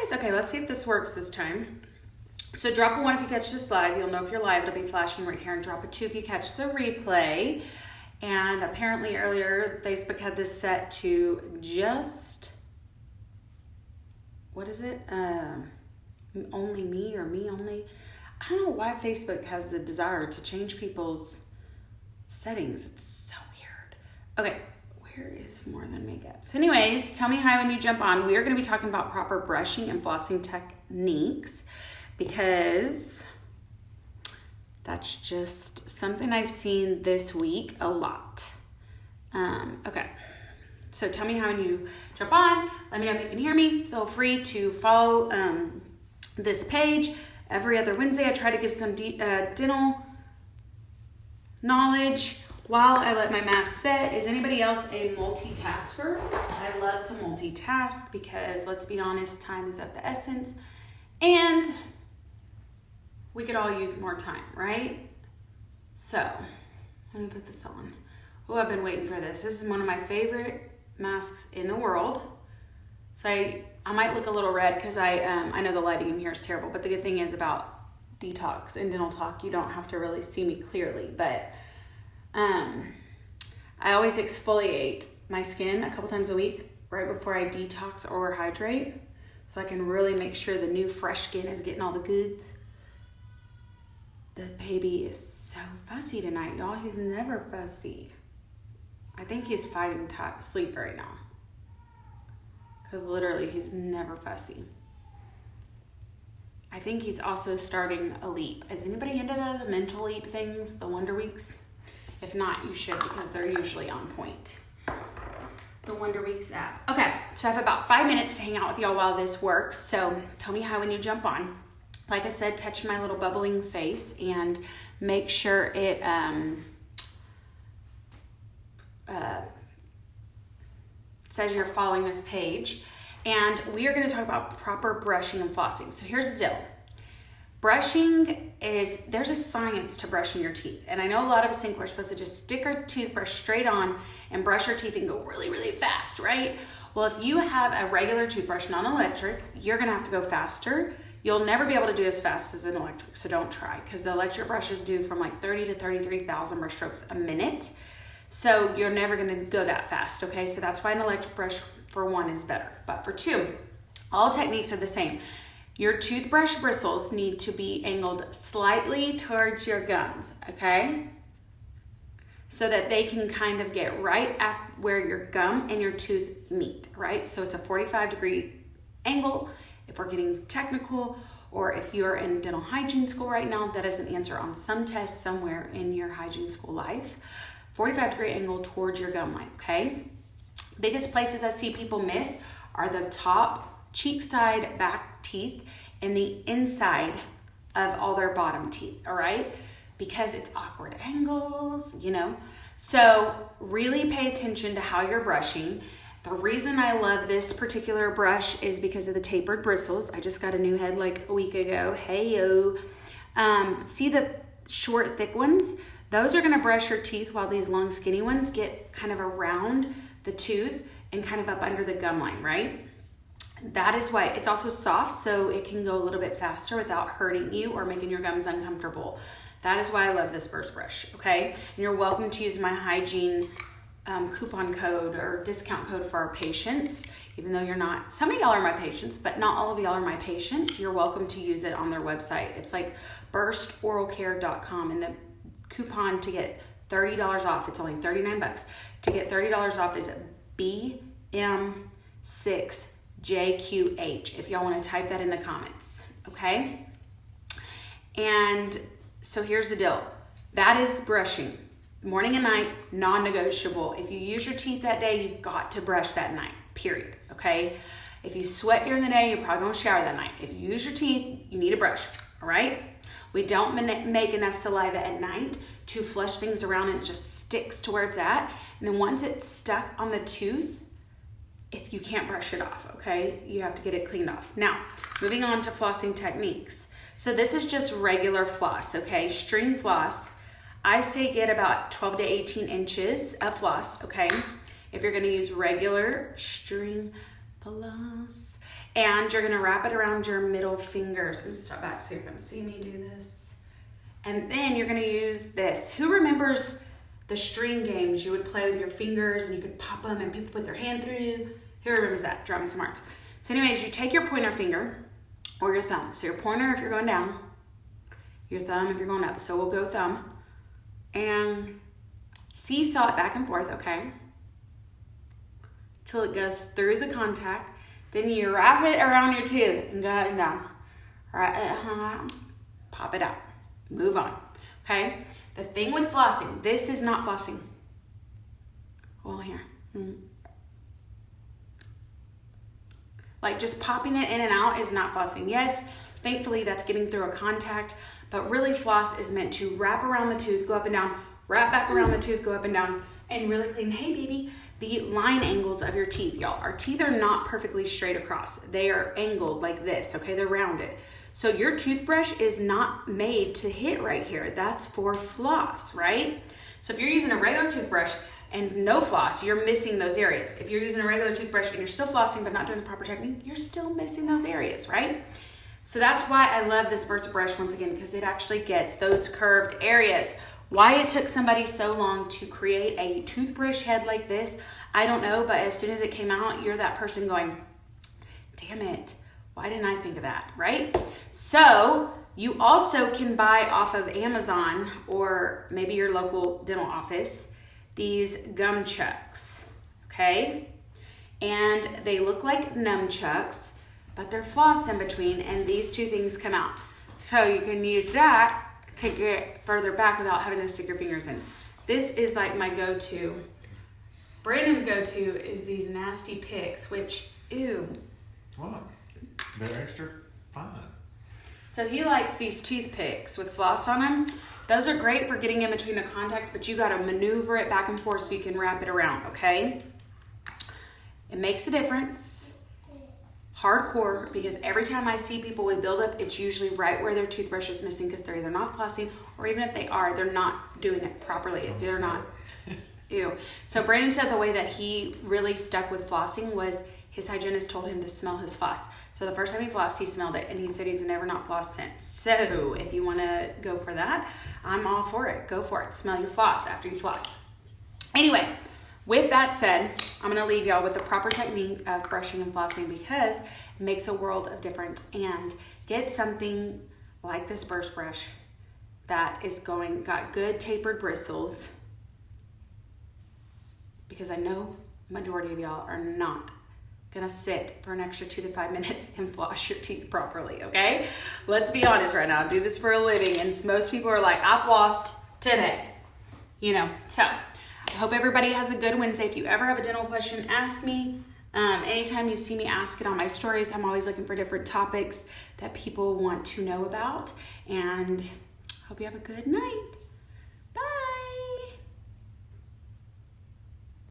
guys? Okay, let's see if this works this time. So drop a 1 if you catch this live. You'll know if you're live. It'll be flashing right here. And drop a 2 if you catch the replay. And apparently earlier, Facebook had this set to just, what is it? Only me or me only. I don't know why Facebook has the desire to change people's settings. It's so weird. Okay, where is more than makeup? So anyways, tell me hi when you jump on. We are going to be talking about proper brushing and flossing techniques because that's just something I've seen this week a lot. Okay, so tell me how when you jump on. Let me know if you can hear me. Feel free to follow this page. Every other Wednesday, I try to give some dental knowledge while I let my mask set. Is anybody else a multitasker? I love to multitask because, let's be honest, time is of the essence. And we could all use more time, right? So, let me put this on. Oh, I've been waiting for this. This is one of my favorite masks in the world. So I might look a little red because I know the lighting in here is terrible, but the good thing is about Detox and Dental Talk, you don't have to really see me clearly, but I always exfoliate my skin a couple times a week right before I detox or hydrate, so I can really make sure the new fresh skin is getting all the goods. The baby is so fussy tonight, y'all. He's never fussy. I think he's fighting sleep right now. Because literally, he's never fussy. I think he's also starting a leap. Is anybody into those mental leap things, the Wonder Weeks? If not, you should because they're usually on point. The Wonder Weeks app. Okay, so I have about 5 minutes to hang out with y'all while this works. So tell me how when you jump on. Like I said, touch my little bubbling face and make sure it says you're following this page. And we are going to talk about proper brushing and flossing. So here's the deal. Brushing there's a science to brushing your teeth. And I know a lot of us think we're supposed to just stick our toothbrush straight on and brush our teeth and go really, really fast, right? Well, if you have a regular toothbrush, non-electric, you're going to have to go faster. You'll never be able to do as fast as an electric, so don't try, because the electric brushes do from like 30 to 33,000 brush strokes a minute. So you're never going to go that fast, okay? So that's why an electric brush for one is better. But for two, all techniques are the same. Your toothbrush bristles need to be angled slightly towards your gums, okay? So that they can kind of get right at where your gum and your tooth meet, right? So it's a 45-degree angle. If we're getting technical, or if you're in dental hygiene school right now, that is an answer on some test somewhere in your hygiene school life. 45-degree angle towards your gum line, okay? Biggest places I see people miss are the top cheek side back teeth and the inside of all their bottom teeth, all right? Because it's awkward angles, you know? So really pay attention to how you're brushing. The reason I love this particular brush is because of the tapered bristles. I just got a new head like a week ago. Hey-o. See the short, thick ones? Those are gonna brush your teeth while these long, skinny ones get kind of around the tooth and kind of up under the gum line, right? That is why it's also soft, so it can go a little bit faster without hurting you or making your gums uncomfortable. That is why I love this burst brush, okay? And you're welcome to use my hygiene coupon code or discount code for our patients, even though you're not, some of y'all are my patients, but not all of y'all are my patients. You're welcome to use it on their website. It's like burstoralcare.com, and the coupon to get $30 off, it's only $39. To get $30 off is BM6JQH, if y'all want to type that in the comments, okay? And so here's the deal. That is brushing. Morning and night, non-negotiable. If you use your teeth that day, you've got to brush that night, period, okay? If you sweat during the day, you're probably gonna shower that night. If you use your teeth, you need to brush, all right? We don't make enough saliva at night to flush things around, and it just sticks to where it's at. And then once it's stuck on the tooth, you can't brush it off, okay? You have to get it cleaned off. Now, moving on to flossing techniques. So this is just regular floss, okay? String floss. I say get about 12 to 18 inches of floss, okay? If you're gonna use regular string floss. And you're gonna wrap it around your middle fingers. And step back so you can see me do this. And then you're gonna use this. Who remembers the string games you would play with your fingers and you could pop them and people put their hand through? Who remembers that? Draw me some hearts. So anyways, you take your pointer finger or your thumb. So your pointer if you're going down, your thumb if you're going up. So we'll go thumb and seesaw it back and forth, okay? Till it goes through the contact. Then you wrap it around your tooth and go up and down. Right, pop it out. Move on, okay? The thing with flossing, this is not flossing. Well, here. Like just popping it in and out is not flossing. Yes, thankfully that's getting through a contact, but really floss is meant to wrap around the tooth, go up and down, wrap back around the tooth, go up and down, and really clean, hey baby, the line angles of your teeth, y'all. Our teeth are not perfectly straight across. They are angled like this, okay? They're rounded. So your toothbrush is not made to hit right here. That's for floss, right? So if you're using a regular toothbrush and no floss, you're missing those areas. If you're using a regular toothbrush and you're still flossing but not doing the proper technique, you're still missing those areas, right? So that's why I love this Burt's brush once again, because it actually gets those curved areas. Why it took somebody so long to create a toothbrush head like this, I don't know, but as soon as it came out, you're that person going, damn it, why didn't I think of that, right? So you also can buy off of Amazon or maybe your local dental office these gum chucks, okay? And they look like nunchucks, but they're floss in between, and these two things come out. So you can use that to get further back without having to stick your fingers in. This is like my go-to. Brandon's go-to is these nasty picks, which, ew. What? They're extra fine. So he likes these toothpicks with floss on them. Those are great for getting in between the contacts, but you gotta maneuver it back and forth so you can wrap it around, okay? It makes a difference. Hardcore, because every time I see people with buildup, it's usually right where their toothbrush is missing because they're either not flossing, or even if they are, they're not doing it properly. If they're not, ew. So Brandon said the way that he really stuck with flossing was his hygienist told him to smell his floss. So the first time he flossed, he smelled it, and he said he's never not flossed since. So if you want to go for that, I'm all for it. Go for it. Smell your floss after you floss. Anyway, with that said, I'm going to leave y'all with the proper technique of brushing and flossing because it makes a world of difference. And get something like this burst brush that is got good tapered bristles, because I know majority of y'all are not gonna sit for an extra 2 to 5 minutes and floss your teeth properly, okay? Let's be honest right now. I do this for a living, and most people are like, I flossed today, you know? So I hope everybody has a good Wednesday. If you ever have a dental question, ask me. Anytime you see me, ask it on my stories. I'm always looking for different topics that people want to know about, and hope you have a good night.